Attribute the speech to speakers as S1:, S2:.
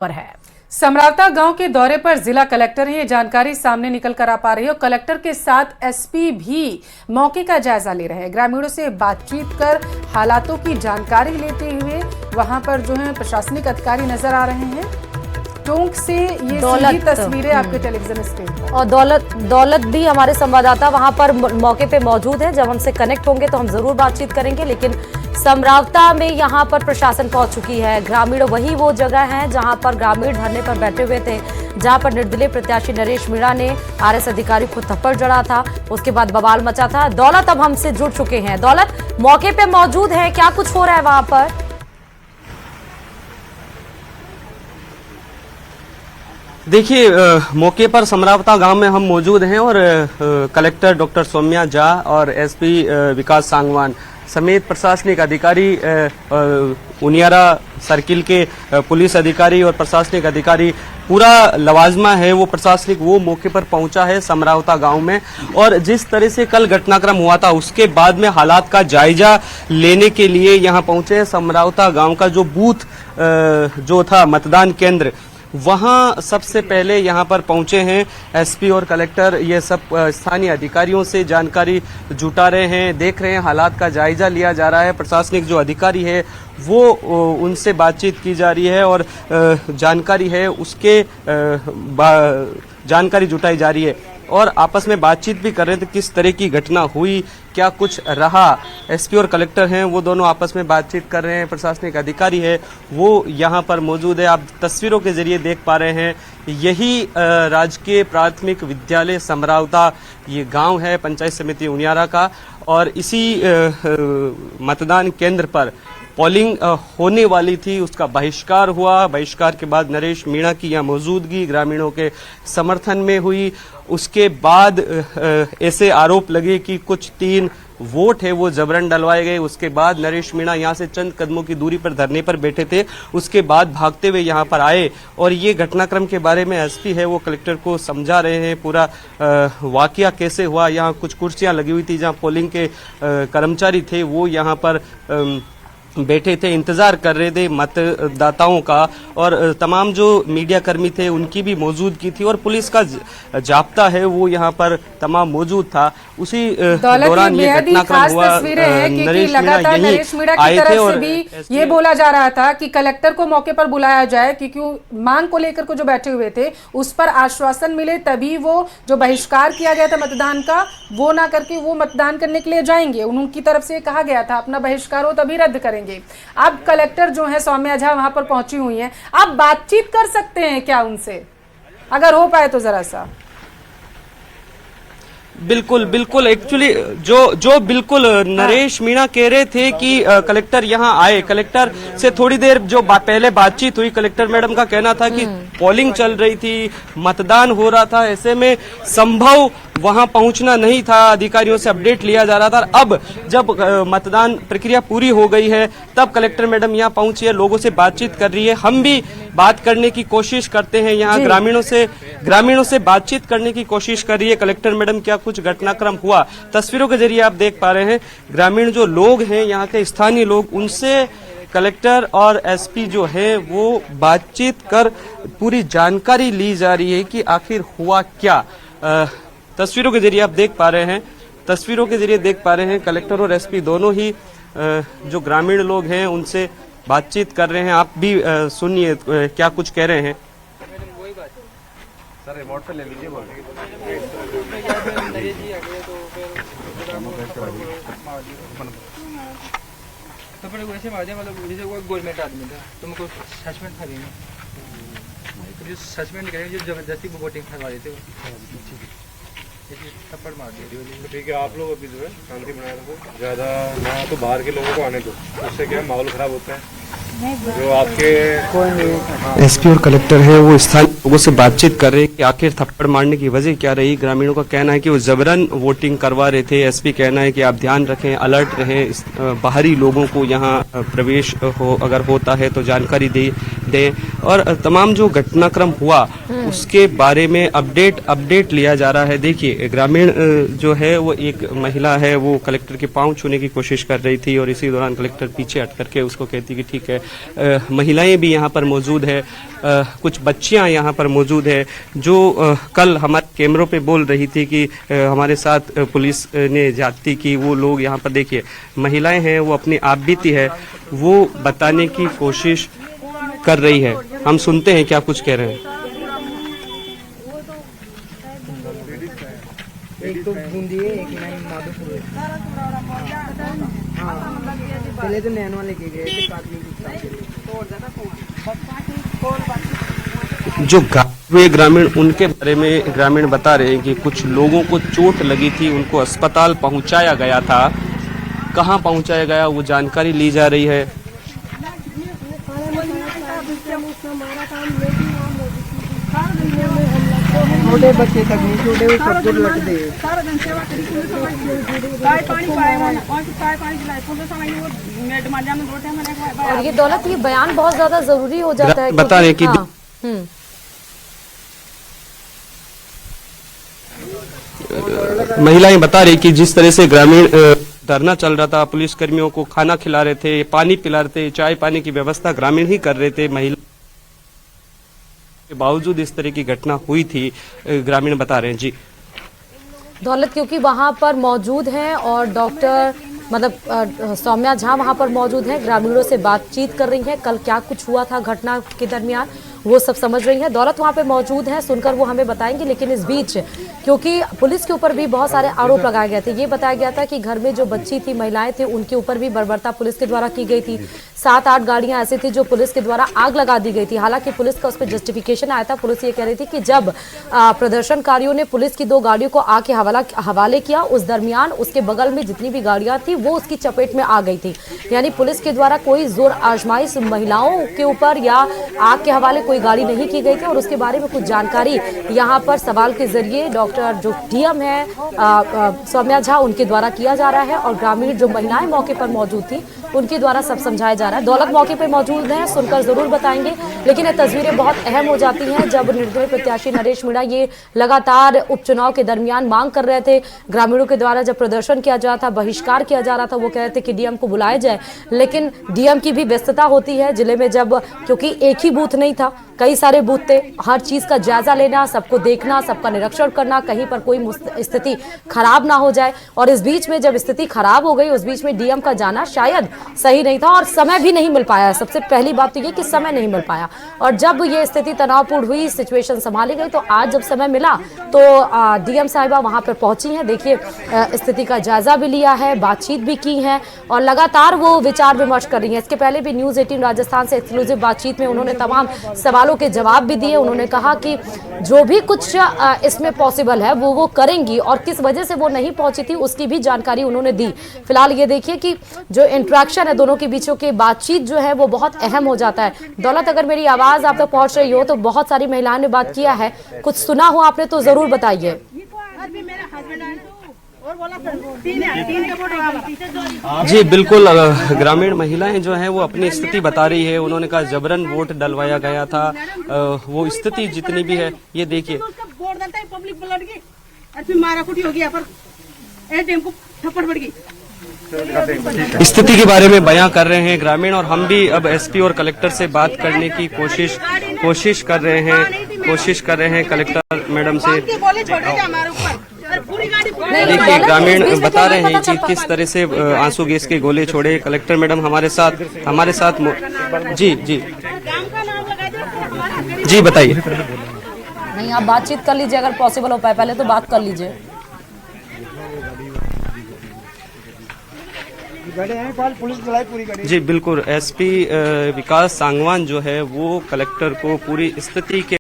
S1: पर है। समरावता गांव के दौरे पर जिला कलेक्टर ये जानकारी सामने निकल कर आ पा रही है और कलेक्टर के साथ एसपी भी मौके का जायजा ले रहे हैं। ग्रामीणों से बातचीत कर हालातों की जानकारी लेते हुए वहां पर जो है प्रशासनिक अधिकारी नजर आ रहे हैं। टोंक से ये सीधी तस्वीरें आपके टेलीविजन स्क्रीन पर।
S2: और दौलत भी हमारे संवाददाता वहां पर मौके पे मौजूद है। जब हमसे कनेक्ट होंगे तो हम जरूर बातचीत करेंगे। लेकिन समरावता में यहां पर प्रशासन पहुंच चुकी है। ग्रामीण वही वो जगह है जहां पर ग्रामीण धरने पर बैठे हुए थे, जहां पर निर्दलीय प्रत्याशी नरेश मीणा ने आरएस अधिकारी को थप्पड़ जड़ा था। उसके बाद बवाल मचा था। दौलत अब हमसे जुड़ चुके हैं। दौलत मौके पे मौजूद है, क्या कुछ हो रहा है वहां पर?
S3: देखिए, मौके पर समरावता गांव में हम मौजूद हैं और कलेक्टर डॉक्टर सौम्या झा और एसपी विकास सांगवान समेत प्रशासनिक अधिकारी, उनियारा सर्किल के पुलिस अधिकारी और प्रशासनिक अधिकारी, पूरा लवाजमा है वो प्रशासनिक वो मौके पर पहुंचा है समरावता गांव में। और जिस तरह से कल घटनाक्रम हुआ था उसके बाद में हालात का जायजा लेने के लिए यहां पहुंचे हैं। समरावता गांव का जो बूथ जो था मतदान केंद्र, वहां सबसे पहले यहां पर पहुंचे हैं एसपी और कलेक्टर। ये सब स्थानीय अधिकारियों से जानकारी जुटा रहे हैं, देख रहे हैं, हालात का जायजा लिया जा रहा है। प्रशासनिक जो अधिकारी है वो उनसे बातचीत की जा रही है और जानकारी है उसके जानकारी जुटाई जा रही है और आपस में बातचीत भी कर रहे थे किस तरह की घटना हुई, क्या कुछ रहा। एसपी और कलेक्टर हैं वो दोनों आपस में बातचीत कर रहे हैं। प्रशासनिक अधिकारी है वो यहाँ पर मौजूद है। आप तस्वीरों के जरिए देख पा रहे हैं, यही राजकीय प्राथमिक विद्यालय समरावता ये गांव है पंचायत समिति उनियारा का। और इसी मतदान केंद्र पर पोलिंग होने वाली थी, उसका बहिष्कार हुआ। बहिष्कार के बाद नरेश मीणा की यहाँ मौजूदगी ग्रामीणों के समर्थन में हुई। उसके बाद ऐसे आरोप लगे कि कुछ 3 वोट है वो जबरन डलवाए गए। उसके बाद नरेश मीणा यहाँ से चंद कदमों की दूरी पर धरने पर बैठे थे, उसके बाद भागते हुए यहाँ पर आए और ये घटनाक्रम के बारे में एसपी है वो कलेक्टर को समझा रहे हैं। पूरा वाकया कैसे हुआ, यहाँ कुछ कुर्सियां लगी हुई थी जहाँ पोलिंग के कर्मचारी थे वो यहाँ पर बैठे थे, इंतजार कर रहे थे मतदाताओं का। और तमाम जो मीडिया कर्मी थे उनकी भी मौजूदगी थी और पुलिस का जाब्ता है वो यहाँ पर तमाम मौजूद था। उसी दौरान ये घटनाक्रम हुआ।
S1: नरेश मीणा की तरफ से भी ये बोला जा रहा था कि कलेक्टर को मौके पर बुलाया जाए, क्योंकि मांग को लेकर को जो बैठे हुए थे उस पर आश्वासन मिले तभी वो जो बहिष्कार किया गया था मतदान का वो ना करके वो मतदान करने के लिए जाएंगे। उनकी तरफ से कहा गया था अपना बहिष्कार हो तभी रद्द करेंगे। अब कलेक्टर जो है सौम्या झा वहां पर पहुंची हुई हैं, आप बातचीत कर सकते हैं क्या उनसे, अगर हो पाए तो जरा सा?
S3: बिल्कुल एक्चुअली जो बिल्कुल नरेश मीणा कह रहे थे कि कलेक्टर यहाँ आए। कलेक्टर से थोड़ी देर जो पहले बातचीत हुई, कलेक्टर मैडम का कहना था कि पोलिंग चल रही थी, मतदान हो रहा था, ऐसे में संभव वहां पहुंचना नहीं था, अधिकारियों से अपडेट लिया जा रहा था। अब जब मतदान प्रक्रिया पूरी हो गई है तब कलेक्टर मैडम यहाँ पहुंची है, लोगों से बातचीत कर रही है। हम भी बात करने की कोशिश करते हैं, यहाँ ग्रामीणों से बातचीत करने की कोशिश कर रही है कलेक्टर मैडम। क्या कुछ घटनाक्रम हुआ, तस्वीरों के जरिए आप देख पा रहे हैं। ग्रामीण जो लोग हैं यहाँ के स्थानीय लोग, उनसे कलेक्टर और एसपी जो है वो बातचीत कर पूरी जानकारी ली जा रही है कि आखिर हुआ क्या। तस्वीरों के जरिए आप देख पा रहे हैं, कलेक्टर और एसपी दोनों ही जो ग्रामीण लोग हैं उनसे बातचीत कर रहे हैं। आप भी सुनिए क्या कुछ कह रहे हैं।
S4: सर रिमोट पे ले लीजिए। तो फिर वैसे मार दिया, मतलब जैसे कोई गवर्नमेंट आदमी था तो उनको सस्पेंड था नहीं, सस्पेंड करेंगे जो जबरदस्ती वोटिंग करवा रहे थे थप्पड़ मार दिया।
S5: ठीक है, आप लोग अभी जो है शांति बनाए रखो, ज्यादा ना तो बाहर के लोगों को आने दो, उससे क्या माहौल खराब होता है। जो आपके
S3: एसपी और कलेक्टर है वो स्थानीय लोगों से बातचीत कर रहे हैं कि आखिर थप्पड़ मारने की वजह क्या रही। ग्रामीणों का कहना है कि वो जबरन वोटिंग करवा रहे थे। एसपी कहना है कि आप ध्यान रखें, अलर्ट रहें, बाहरी लोगों को यहाँ प्रवेश अगर होता है तो जानकारी दें और तमाम जो घटनाक्रम हुआ उसके बारे में अपडेट लिया जा रहा है। देखिए ग्रामीण जो है वो एक महिला है, वो कलेक्टर के पांव छूने की कोशिश कर रही थी और इसी दौरान कलेक्टर पीछे हट करके उसको कहती कि ठीक है। महिलाएं भी यहाँ पर मौजूद है, कुछ बच्चियां यहाँ पर मौजूद है जो कल हमारे कैमरों पे बोल रही थी कि हमारे साथ पुलिस ने ज्यादती की। वो लोग यहाँ पर देखिए महिलाएं हैं, वो अपनी आप बीती है वो बताने की कोशिश कर रही है। हम सुनते हैं क्या कुछ कह रहे हैं।
S6: एक तो बूंदी है, एक नैन माधोपुर है। पहले तो नैन वाले के गए
S3: जो हुए ग्रामीण, उनके बारे में ग्रामीण बता रहे हैं कि कुछ लोगों को चोट लगी थी, उनको अस्पताल पहुंचाया गया था। कहां पहुंचाया गया वो जानकारी ली जा रही है।
S6: छोटे बच्चे तक नहीं, छोटे वो सब कुछ लट दे।
S2: और ये दौलत, ये बयान बहुत ज्यादा जरूरी हो जाता है।
S3: बता रहे कि महिलाएं बता रही कि जिस तरह से ग्रामीण धरना चल रहा था, पुलिस कर्मियों को खाना खिला रहे थे, पानी पिला रहे थे, चाय पानी की व्यवस्था ग्रामीण ही कर रहे थे। महिला के बावजूद इस तरह की घटना हुई थी, ग्रामीण बता रहे हैं। जी
S2: दौलत, क्योंकि वहां पर मौजूद हैं और डॉक्टर मतलब सौम्या झा वहां पर मौजूद हैं, ग्रामीणों से बातचीत कर रही हैं, कल क्या कुछ हुआ था घटना के दरमियान वो सब समझ रही हैं। दौलत वहां पे मौजूद हैं, सुनकर वो हमें बताएंगे। लेकिन इस बीच क्योंकि पुलिस के ऊपर भी बहुत सारे आरोप लगाए गए थे, ये बताया गया था कि घर में जो बच्ची थी, महिलाएं थी, उनके ऊपर भी बर्बरता पुलिस के द्वारा की गई थी। 7-8 गाड़ियां ऐसी थी जो पुलिस के द्वारा आग लगा दी गई थी। हालांकि पुलिस का उस पर जस्टिफिकेशन आया था। पुलिस ये कह रही थी कि जब प्रदर्शनकारियों ने पुलिस की 2 गाड़ियों को आग के हवाले किया, उस दरमियान उसके बगल में जितनी भी गाड़ियां थी वो उसकी चपेट में आ गई थी। यानी पुलिस के द्वारा कोई जोर आजमाइश महिलाओं के ऊपर या आग के हवाले कोई गाड़ी नहीं की गई थी। और उसके बारे में कुछ जानकारी यहाँ पर सवाल के जरिए डॉक्टर जो डीएम है सौम्या झा, उनके द्वारा किया जा रहा है और ग्रामीण जो महिलाएं मौके पर मौजूद थी उनके द्वारा सब समझाया जा रहा है। दौलत मौके पर मौजूद है, सुनकर जरूर बताएंगे। लेकिन ये तस्वीरें बहुत अहम हो जाती हैं जब निर्दलीय प्रत्याशी नरेश मीणा ये लगातार उपचुनाव के दरमियान मांग कर रहे थे। ग्रामीणों के द्वारा जब प्रदर्शन किया जा रहा था, बहिष्कार किया जा रहा था, वो कह रहे थे कि डीएम को बुलाया जाए। लेकिन डीएम की भी व्यस्तता होती है जिले में, जब क्योंकि एक ही बूथ नहीं था, कई सारे बूथ थे, हर चीज का जायजा लेना, सबको देखना, सबका निरीक्षण करना, कहीं पर कोई स्थिति खराब ना हो जाए। और इस बीच में जब स्थिति खराब हो गई, उस बीच में डीएम का जाना शायद सही नहीं था और समय भी नहीं मिल पाया। सबसे पहली बात तो ये कि समय नहीं मिल पाया। और जब ये स्थिति तनावपूर्ण हुई, सिचुएशन संभाली गई, तो आज जब समय मिला तो डीएम साहिबा वहां पर पहुंची हैं। देखिए स्थिति का जायजा भी लिया है, बातचीत भी की है और लगातार वो विचार विमर्श कर रही हैं। इसके पहले भी न्यूज़ 18 राजस्थान से एक्सक्लूसिव बातचीत में उन्होंने तमाम सवालों के जवाब भी दिए। उन्होंने कहा कि जो भी कुछ इसमें पॉसिबल है वो करेंगी और किस वजह से वो नहीं पहुंची थी उसकी भी जानकारी उन्होंने दी। फिलहाल ये देखिए कि जो इंटरेक्शन है दोनों के बीचों की बातचीत जो है वो बहुत अहम हो जाता है। दौलत, अगर मेरी आवाज आप तक पहुंच रही हो तो बहुत सारी महिलाओं ने बात किया है, कुछ सुना हो आपने तो जरूर बताइए।
S3: जी बिल्कुल, ग्रामीण महिलाएं जो हैं वो अपनी स्थिति बता रही है। उन्होंने कहा जबरन वोट डलवाया गया था, वो स्थिति जितनी भी है ये देखिए। स्थिति के बारे में बयां कर रहे हैं ग्रामीण और हम भी अब एसपी और कलेक्टर से बात करने की कोशिश कर रहे हैं कलेक्टर मैडम से। देखिए ग्रामीण बता रहे हैं कि किस तरह से आंसू गैस के गोले छोड़े। कलेक्टर मैडम हमारे साथ जी बताइए।
S2: नहीं, आप बातचीत कर लीजिए अगर पॉसिबल हो पाए, पहले तो बात कर लीजिए।
S3: जी बिल्कुल, एसपी विकास सांगवान जो है वो कलेक्टर को पूरी स्थिति के